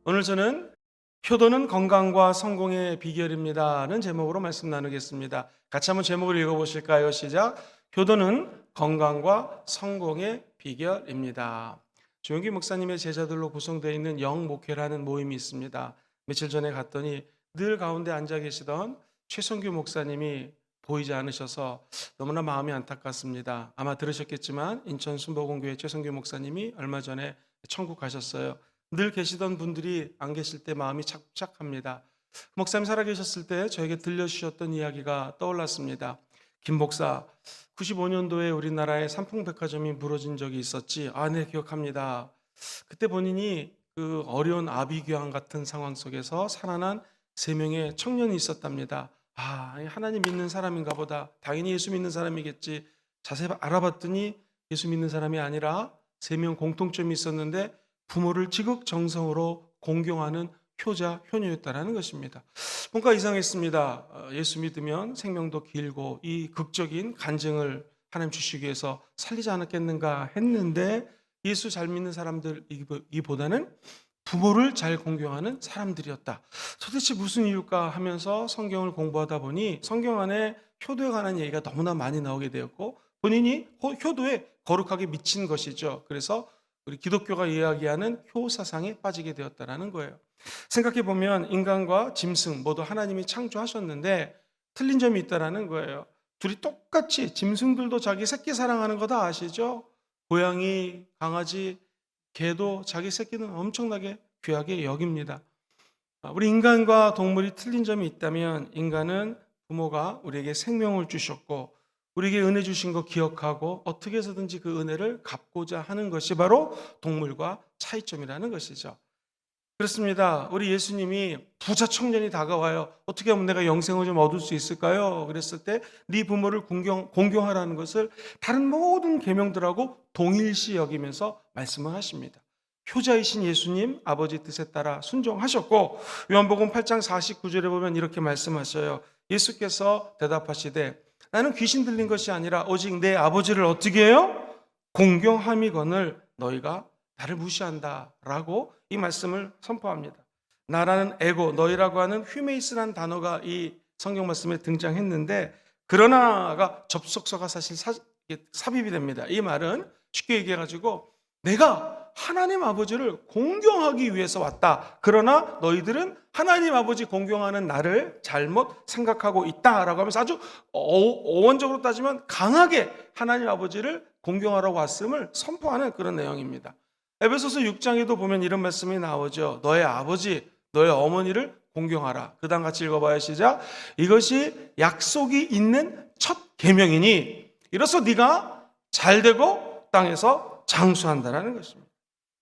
오늘 저는 효도는 건강과 성공의 비결입니다는 제목으로 말씀 나누겠습니다. 같이 한번 제목을 읽어보실까요? 시작. 효도는 건강과 성공의 비결입니다. 조용기 목사님의 제자들로 구성되어 있는 영목회라는 모임이 있습니다. 며칠 전에 갔더니 늘 가운데 앉아 계시던 최성규 목사님이 보이지 않으셔서 너무나 마음이 안타깝습니다. 아마 들으셨겠지만 인천 순복음교회 최성규 목사님이 얼마 전에 천국 가셨어요. 늘 계시던 분들이 안 계실 때 마음이 착잡합니다. 목사님 살아계셨을 때 저에게 들려주셨던 이야기가 떠올랐습니다. 김 목사, 95년도에 우리나라에 삼풍백화점이 무너진 적이 있었지. 네, 기억합니다. 그때 본인이 그 어려운 아비규환 같은 상황 속에서 살아난 3명의 청년이 있었답니다. 하나님 믿는 사람인가 보다. 당연히 예수 믿는 사람이겠지. 자세히 알아봤더니 예수 믿는 사람이 아니라 3명 공통점이 있었는데 부모를 지극정성으로 공경하는 효자, 효녀였다라는 것입니다. 뭔가 이상했습니다. 예수 믿으면 생명도 길고 이 극적인 간증을 하나님 주시기 위해서 살리지 않았겠는가 했는데 예수 잘 믿는 사람들이보다는 부모를 잘 공경하는 사람들이었다. 도대체 무슨 이유일까 하면서 성경을 공부하다 보니 성경 안에 효도에 관한 얘기가 너무나 많이 나오게 되었고 본인이 효도에 거룩하게 미친 것이죠. 그래서 우리 기독교가 이야기하는 효사상에 빠지게 되었다는 거예요. 생각해보면 인간과 짐승 모두 하나님이 창조하셨는데 틀린 점이 있다는 거예요. 둘이 똑같이 짐승들도 자기 새끼 사랑하는 거 다 아시죠? 고양이, 강아지, 개도 자기 새끼는 엄청나게 귀하게 여깁니다. 우리 인간과 동물이 틀린 점이 있다면 인간은 부모가 우리에게 생명을 주셨고 우리에게 은혜 주신 거 기억하고 어떻게 해서든지 그 은혜를 갚고자 하는 것이 바로 동물과 차이점이라는 것이죠. 그렇습니다. 우리 예수님이 부자 청년이 다가와요. 어떻게 하면 내가 영생을 좀 얻을 수 있을까요? 그랬을 때 네 부모를 공경하라는 것을 다른 모든 계명들하고 동일시 여기면서 말씀을 하십니다. 효자이신 예수님 아버지 뜻에 따라 순종하셨고 요한복음 8장 49절에 보면 이렇게 말씀하셔요. 예수께서 대답하시되 나는 귀신 들린 것이 아니라 오직 내 아버지를 어떻게 해요? 공경함이거늘 너희가 나를 무시한다 라고 이 말씀을 선포합니다. 나라는 에고, 너희라고 하는 휴메이스라는 단어가 이 성경 말씀에 등장했는데 그러나가 접속사가 사실 삽입이 됩니다. 이 말은 쉽게 얘기해가지고 내가 하나님 아버지를 공경하기 위해서 왔다. 그러나 너희들은 하나님 아버지 공경하는 나를 잘못 생각하고 있다라고 하면서 아주 어원적으로 따지면 강하게 하나님 아버지를 공경하라고 왔음을 선포하는 그런 내용입니다. 에베소서 6장에도 보면 이런 말씀이 나오죠. 너의 아버지, 너의 어머니를 공경하라. 그 다음 같이 읽어봐요. 시작. 이것이 약속이 있는 첫 계명이니 이로써 네가 잘되고 땅에서 장수한다라는 것입니다.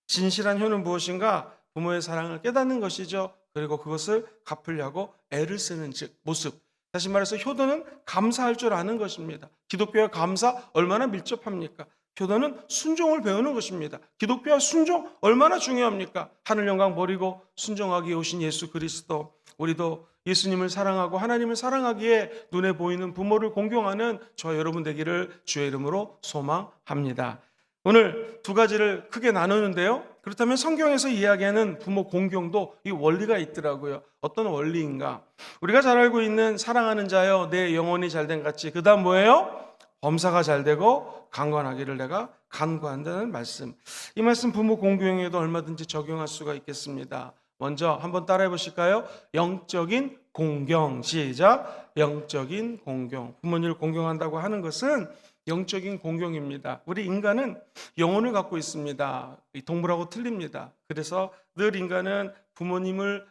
진실한 효는 무엇인가? 부모의 사랑을 깨닫는 것이죠. 그리고 그것을 갚으려고 애를 쓰는 모습. 다시 말해서 효도는 감사할 줄 아는 것입니다. 기독교와 감사 얼마나 밀접합니까? 효도는 순종을 배우는 것입니다. 기독교와 순종 얼마나 중요합니까? 하늘 영광 버리고 순종하기 위해 오신 예수 그리스도. 우리도 예수님을 사랑하고 하나님을 사랑하기에 눈에 보이는 부모를 공경하는 저와 여러분 되기를 주의 이름으로 소망합니다. 오늘 두 가지를 크게 나누는데요. 그렇다면 성경에서 이야기하는 부모 공경도 이 원리가 있더라고요. 어떤 원리인가? 우리가 잘 알고 있는 사랑하는 자여 내 영혼이 잘된 같이 그 다음 뭐예요? 범사가 잘되고 강건하기를 내가 간구한다는 말씀. 이 말씀 부모 공경에도 얼마든지 적용할 수가 있겠습니다. 먼저 한번 따라해 보실까요? 영적인 공경. 시작. 영적인 공경. 부모님을 공경한다고 하는 것은 영적인 공경입니다. 우리 인간은 영혼을 갖고 있습니다. 동물하고 틀립니다. 그래서 늘 인간은 부모님을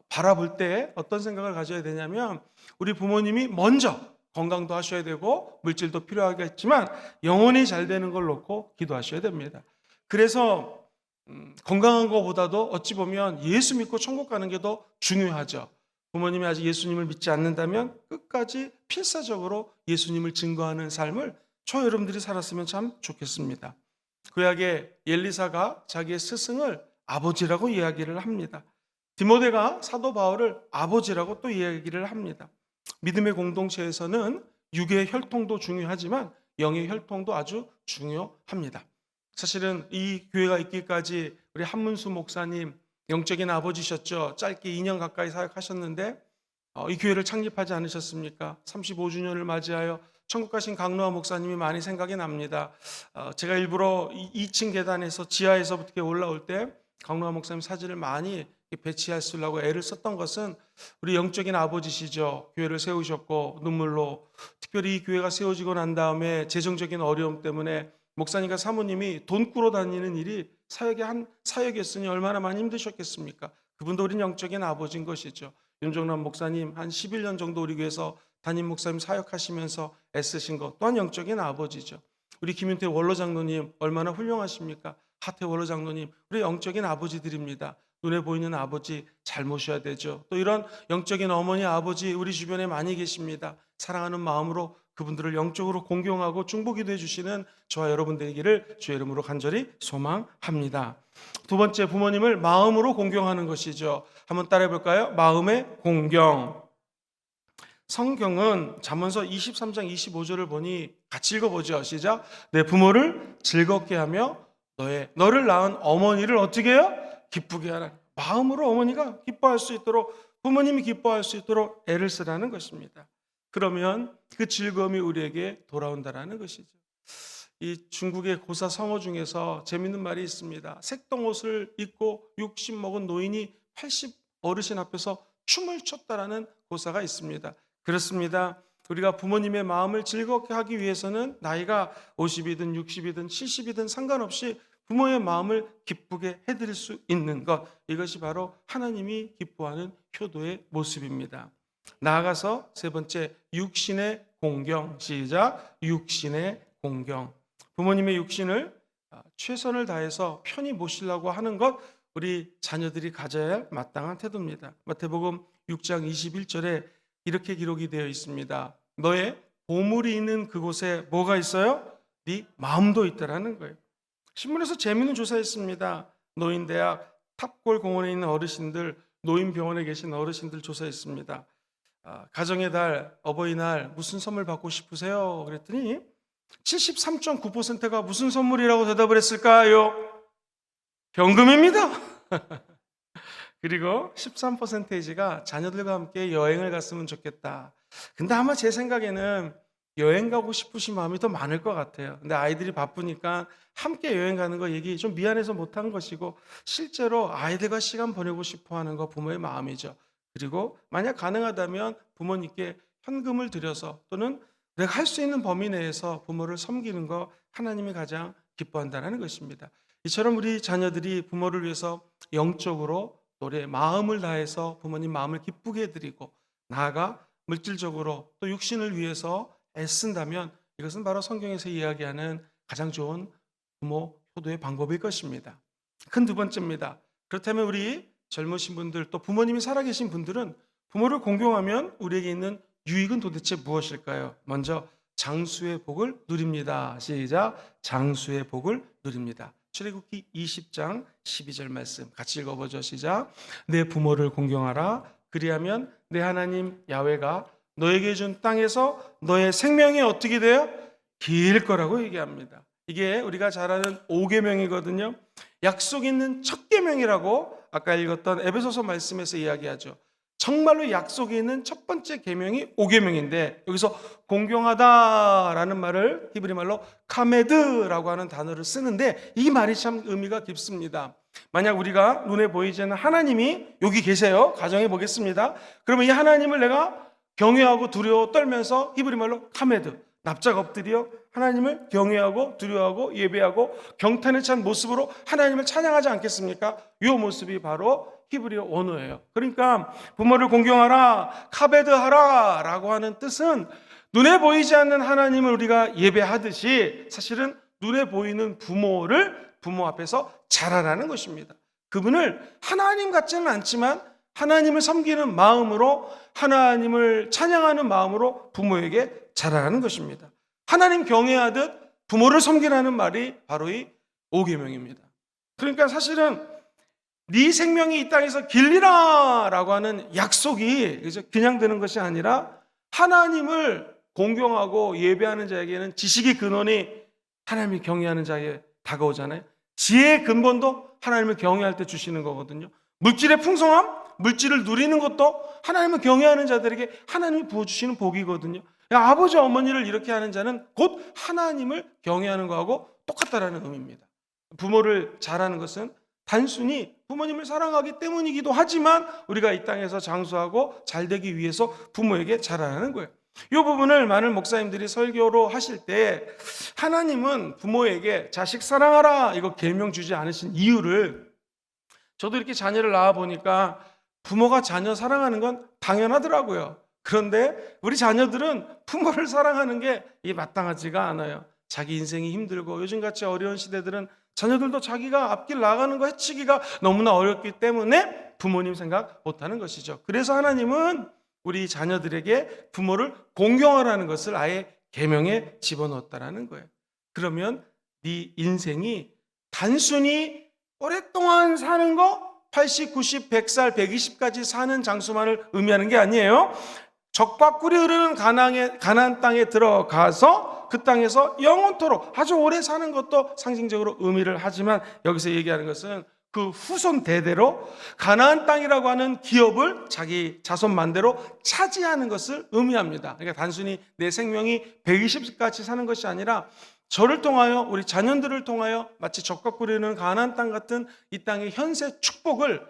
바라볼 때 어떤 생각을 가져야 되냐면 우리 부모님이 먼저 건강도 하셔야 되고 물질도 필요하겠지만 영혼이 잘 되는 걸 놓고 기도하셔야 됩니다. 그래서 건강한 것보다도 어찌 보면 예수 믿고 천국 가는 게 더 중요하죠. 부모님이 아직 예수님을 믿지 않는다면 끝까지 필사적으로 예수님을 증거하는 삶을 저 여러분들이 살았으면 참 좋겠습니다. 구약의 엘리사가 자기의 스승을 아버지라고 이야기를 합니다. 디모데가 사도 바울을 아버지라고 또 이야기를 합니다. 믿음의 공동체에서는 육의 혈통도 중요하지만 영의 혈통도 아주 중요합니다. 사실은 이 교회가 있기까지 우리 한문수 목사님 영적인 아버지셨죠. 짧게 2년 가까이 사역하셨는데 이 교회를 창립하지 않으셨습니까? 35주년을 맞이하여 천국 가신 강노아 목사님이 많이 생각이 납니다. 제가 일부러 2층 계단에서 지하에서부터 올라올 때 강노아 목사님 사진을 많이 배치하시려고 애를 썼던 것은 우리 영적인 아버지시죠. 교회를 세우셨고 눈물로, 특별히 이 교회가 세워지고 난 다음에 재정적인 어려움 때문에 목사님과 사모님이 돈 꾸러 다니는 일이 사역이었으니 얼마나 많이 힘드셨겠습니까? 그분도 우리 영적인 아버지인 것이죠. 윤종남 목사님 한 11년 정도 우리 교회에서 담임 목사님 사역하시면서 애쓰신 것 또한 영적인 아버지죠. 우리 김윤태 원로 장로님 얼마나 훌륭하십니까? 하태 원로 장로님, 우리 영적인 아버지들입니다. 눈에 보이는 아버지 잘 모셔야 되죠. 또 이런 영적인 어머니 아버지 우리 주변에 많이 계십니다. 사랑하는 마음으로 그분들을 영적으로 공경하고 중보기도 해주시는 저와 여러분 되기를 주의 이름으로 간절히 소망합니다. 두 번째, 부모님을 마음으로 공경하는 것이죠. 한번 따라해 볼까요? 마음의 공경. 성경은 잠언서 23장 25절을 보니 같이 읽어보죠. 시작. 내 부모를 즐겁게 하며 너를 낳은 어머니를 어떻게 해요? 기쁘게 하라. 마음으로 어머니가 기뻐할 수 있도록, 부모님이 기뻐할 수 있도록 애를 쓰라는 것입니다. 그러면 그 즐거움이 우리에게 돌아온다라는 것이죠. 이 중국의 고사 성어 중에서 재밌는 말이 있습니다. 색동옷을 입고 60 먹은 노인이 80 어르신 앞에서 춤을 췄다라는 고사가 있습니다. 그렇습니다. 우리가 부모님의 마음을 즐겁게 하기 위해서는 나이가 50이든 60이든 70이든 상관없이 부모의 마음을 기쁘게 해드릴 수 있는 것, 이것이 바로 하나님이 기뻐하는 효도의 모습입니다. 나아가서 세 번째, 육신의 공경. 시작. 육신의 공경. 부모님의 육신을 최선을 다해서 편히 모시려고 하는 것, 우리 자녀들이 가져야 할 마땅한 태도입니다. 마태복음 6장 21절에 이렇게 기록이 되어 있습니다. 너의 보물이 있는 그곳에 뭐가 있어요? 네 마음도 있다라는 거예요. 신문에서 재미있는 조사했습니다. 노인대학 탑골 공원에 있는 어르신들, 노인병원에 계신 어르신들 조사했습니다. 가정의 달, 어버이날 무슨 선물 받고 싶으세요? 그랬더니 73.9%가 무슨 선물이라고 대답을 했을까요? 현금입니다. 그리고 13%가 자녀들과 함께 여행을 갔으면 좋겠다. 근데 아마 제 생각에는 여행 가고 싶으신 마음이 더 많을 것 같아요. 근데 아이들이 바쁘니까 함께 여행 가는 거 얘기 좀 미안해서 못한 것이고, 실제로 아이들과 시간 보내고 싶어 하는 거 부모의 마음이죠. 그리고 만약 가능하다면 부모님께 현금을 드려서 또는 내가 할 수 있는 범위 내에서 부모를 섬기는 거 하나님이 가장 기뻐한다는 것입니다. 이처럼 우리 자녀들이 부모를 위해서 영적으로 우리의 마음을 다해서 부모님 마음을 기쁘게 해드리고, 나아가 물질적으로 또 육신을 위해서 애쓴다면 이것은 바로 성경에서 이야기하는 가장 좋은 부모 효도의 방법일 것입니다. 큰 두 번째입니다. 그렇다면 우리 젊으신 분들, 또 부모님이 살아계신 분들은 부모를 공경하면 우리에게 있는 유익은 도대체 무엇일까요? 먼저 장수의 복을 누립니다. 시작. 장수의 복을 누립니다. 출애굽기 20장 12절 말씀 같이 읽어보죠. 시작. 내 부모를 공경하라. 그리하면 내 하나님 야훼가 너에게 준 땅에서 너의 생명이 어떻게 돼요? 길 거라고 얘기합니다. 이게 우리가 잘 아는 5계명이거든요. 약속 있는 첫 계명이라고 아까 읽었던 에베소서 말씀에서 이야기하죠. 정말로 약속이 있는 첫 번째 계명이 5계명인데, 여기서 공경하다라는 말을 히브리 말로 카메드라고 하는 단어를 쓰는데, 이 말이 참 의미가 깊습니다. 만약 우리가 눈에 보이지 않는 하나님이 여기 계세요. 가정해 보겠습니다. 그러면 이 하나님을 내가 경외하고 두려워 떨면서 히브리 말로 카메드, 납작 엎드려 하나님을 경외하고 두려워하고 예배하고 경탄에 찬 모습으로 하나님을 찬양하지 않겠습니까? 이 모습이 바로 히브리어 원어예요. 그러니까 부모를 공경하라, 카베드하라 라고 하는 뜻은 눈에 보이지 않는 하나님을 우리가 예배하듯이 사실은 눈에 보이는 부모를 부모 앞에서 잘하라는 것입니다. 그분을 하나님 같지는 않지만 하나님을 섬기는 마음으로, 하나님을 찬양하는 마음으로 부모에게 잘하라는 것입니다. 하나님 경외하듯 부모를 섬기라는 말이 바로 이 5계명입니다. 그러니까 사실은 네 생명이 이 땅에서 길리라 라고 하는 약속이 그냥 되는 것이 아니라, 하나님을 공경하고 예배하는 자에게는 지식의 근원이 하나님을 경외하는 자에게 다가오잖아요. 지혜의 근본도 하나님을 경외할 때 주시는 거거든요. 물질의 풍성함, 물질을 누리는 것도 하나님을 경외하는 자들에게 하나님이 부어주시는 복이거든요. 아버지 어머니를 이렇게 하는 자는 곧 하나님을 경외하는 거하고 똑같다라는 의미입니다. 부모를 잘하는 것은 단순히 부모님을 사랑하기 때문이기도 하지만 우리가 이 땅에서 장수하고 잘되기 위해서 부모에게 잘하는 거예요. 이 부분을 많은 목사님들이 설교로 하실 때 하나님은 부모에게 자식 사랑하라 이거 계명 주지 않으신 이유를, 저도 이렇게 자녀를 낳아 보니까 부모가 자녀 사랑하는 건 당연하더라고요. 그런데 우리 자녀들은 부모를 사랑하는 게 마땅하지가 않아요. 자기 인생이 힘들고 요즘같이 어려운 시대들은 자녀들도 자기가 앞길 나가는 거 해치기가 너무나 어렵기 때문에 부모님 생각 못하는 것이죠. 그래서 하나님은 우리 자녀들에게 부모를 공경하라는 것을 아예 계명에 집어넣었다라는 거예요. 그러면 네 인생이 단순히 오랫동안 사는 거 80, 90, 100살, 120까지 사는 장수만을 의미하는 게 아니에요. 적과 꿀이 흐르는 가나안 땅에 들어가서 그 땅에서 영원토록 아주 오래 사는 것도 상징적으로 의미를 하지만 여기서 얘기하는 것은 그 후손 대대로 가나안 땅이라고 하는 기업을 자기 자손만대로 차지하는 것을 의미합니다. 그러니까 단순히 내 생명이 120까지 사는 것이 아니라 저를 통하여 우리 자녀들을 통하여 마치 적과 꿀이 흐르는 가나안 땅 같은 이 땅의 현세 축복을,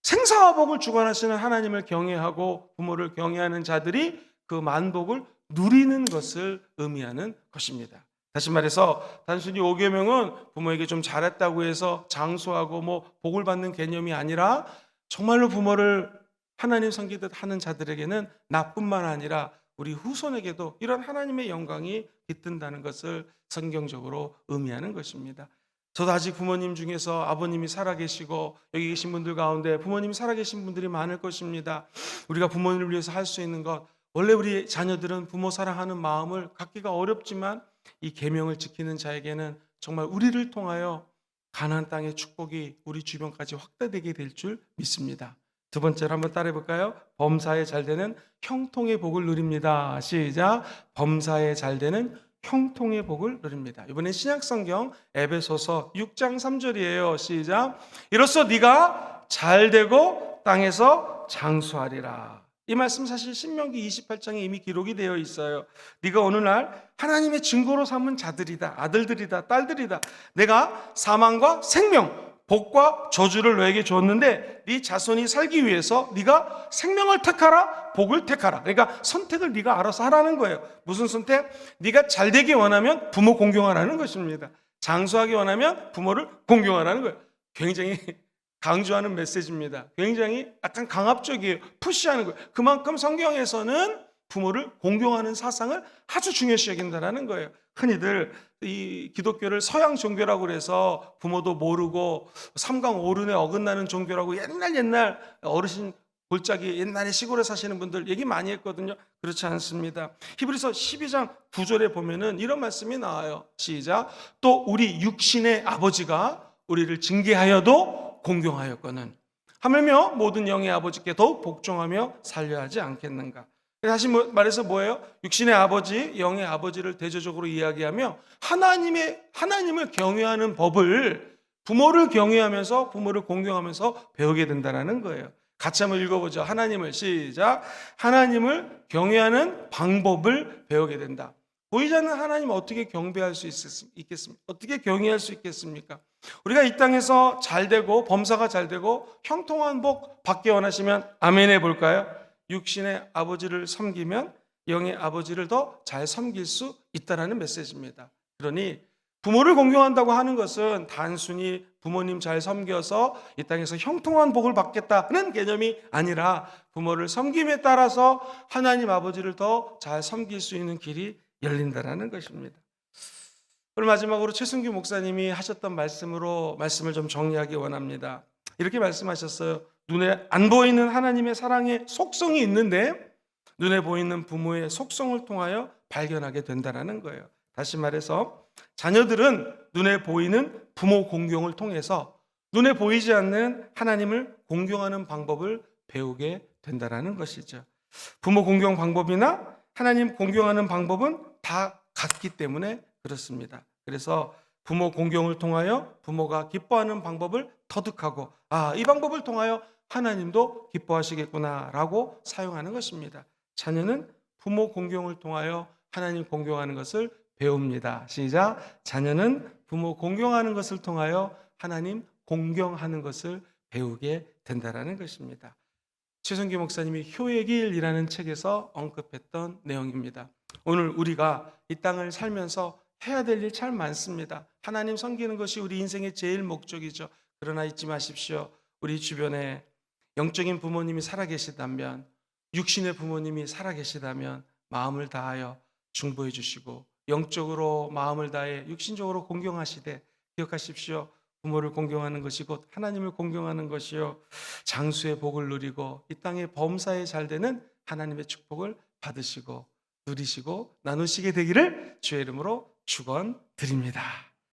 생사와 복을 주관하시는 하나님을 경외하고 부모를 경외하는 자들이 그 만복을 누리는 것을 의미하는 것입니다. 다시 말해서 단순히 5계명은 부모에게 좀 잘했다고 해서 장수하고 복을 받는 개념이 아니라 정말로 부모를 하나님 섬기듯 하는 자들에게는 나뿐만 아니라 우리 후손에게도 이런 하나님의 영광이 깃든다는 것을 성경적으로 의미하는 것입니다. 저도 아직 부모님 중에서 아버님이 살아계시고 여기 계신 분들 가운데 부모님이 살아계신 분들이 많을 것입니다. 우리가 부모님을 위해서 할 수 있는 것, 원래 우리 자녀들은 부모 사랑하는 마음을 갖기가 어렵지만 이 계명을 지키는 자에게는 정말 우리를 통하여 가나안 땅의 축복이 우리 주변까지 확대되게 될 줄 믿습니다. 두 번째로 한번 따라해 볼까요? 범사에 잘되는 형통의 복을 누립니다. 시작. 범사에 잘되는 형통의 복을 누립니다. 이번엔 신약성경 에베소서 6장 3절이에요. 시작. 이로써 네가 잘되고 땅에서 장수하리라. 이 말씀 사실 신명기 28장에 이미 기록이 되어 있어요. 네가 어느 날 하나님의 증거로 삼은 자들이다, 아들들이다, 딸들이다. 내가 사망과 생명, 복과 저주를 너에게 줬는데 네 자손이 살기 위해서 네가 생명을 택하라, 복을 택하라. 그러니까 선택을 네가 알아서 하라는 거예요. 무슨 선택? 네가 잘되기 원하면 부모 공경하라는 것입니다. 장수하기 원하면 부모를 공경하라는 거예요. 굉장히 강조하는 메시지입니다. 굉장히 약간 강압적이에요. 푸시하는 거예요. 그만큼 성경에서는 부모를 공경하는 사상을 아주 중요시 여긴다는 거예요. 흔히들 이 기독교를 서양 종교라고 그래서 부모도 모르고 삼강오륜에 어긋나는 종교라고 옛날 어르신 골짜기 옛날에 시골에 사시는 분들 얘기 많이 했거든요. 그렇지 않습니다. 히브리서 12장 9절에 보면은 이런 말씀이 나와요. 시작. 또 우리 육신의 아버지가 우리를 징계하여도 공경하였거늘 하물며 모든 영의 아버지께 더욱 복종하며 살려야 하지 않겠는가. 다시 말해서 뭐예요? 육신의 아버지, 영의 아버지를 대조적으로 이야기하며 하나님을 경외하는 법을 부모를 경외하면서 부모를 공경하면서 배우게 된다는 거예요. 같이 한번 읽어보죠. 하나님을 시작. 하나님을 경외하는 방법을 배우게 된다. 보이지 않는 하나님을 어떻게 경배할 수 있겠습니까? 어떻게 경외할 수 있겠습니까? 우리가 이 땅에서 잘되고 범사가 잘되고 형통한 복 받기 원하시면 아멘 해볼까요? 육신의 아버지를 섬기면 영의 아버지를 더 잘 섬길 수 있다는 메시지입니다. 그러니 부모를 공경한다고 하는 것은 단순히 부모님 잘 섬겨서 이 땅에서 형통한 복을 받겠다는 개념이 아니라 부모를 섬김에 따라서 하나님 아버지를 더 잘 섬길 수 있는 길이 열린다는 것입니다. 그럼 마지막으로 최승규 목사님이 하셨던 말씀을 좀 정리하기 원합니다. 이렇게 말씀하셨어요. 눈에 안 보이는 하나님의 사랑의 속성이 있는데 눈에 보이는 부모의 속성을 통하여 발견하게 된다는 거예요. 다시 말해서 자녀들은 눈에 보이는 부모 공경을 통해서 눈에 보이지 않는 하나님을 공경하는 방법을 배우게 된다는 것이죠. 부모 공경 방법이나 하나님 공경하는 방법은 다 같기 때문에 그렇습니다. 그래서 부모 공경을 통하여 부모가 기뻐하는 방법을 터득하고 이 방법을 통하여 하나님도 기뻐하시겠구나라고 사용하는 것입니다. 자녀는 부모 공경을 통하여 하나님 공경하는 것을 배웁니다. 시작. 자녀는 부모 공경하는 것을 통하여 하나님 공경하는 것을 배우게 된다라는 것입니다. 최성기 목사님이 효의 길이라는 책에서 언급했던 내용입니다. 오늘 우리가 이 땅을 살면서 해야 될 일 참 많습니다. 하나님 섬기는 것이 우리 인생의 제일 목적이죠. 그러나 잊지 마십시오. 우리 주변에 영적인 부모님이 살아계시다면, 육신의 부모님이 살아계시다면 마음을 다하여 중보해 주시고 영적으로 마음을 다해 육신적으로 공경하시되 기억하십시오. 부모를 공경하는 것이 곧 하나님을 공경하는 것이요 장수의 복을 누리고 이 땅의 범사에 잘 되는 하나님의 축복을 받으시고 누리시고 나누시게 되기를 주의 이름으로 축원드립니다.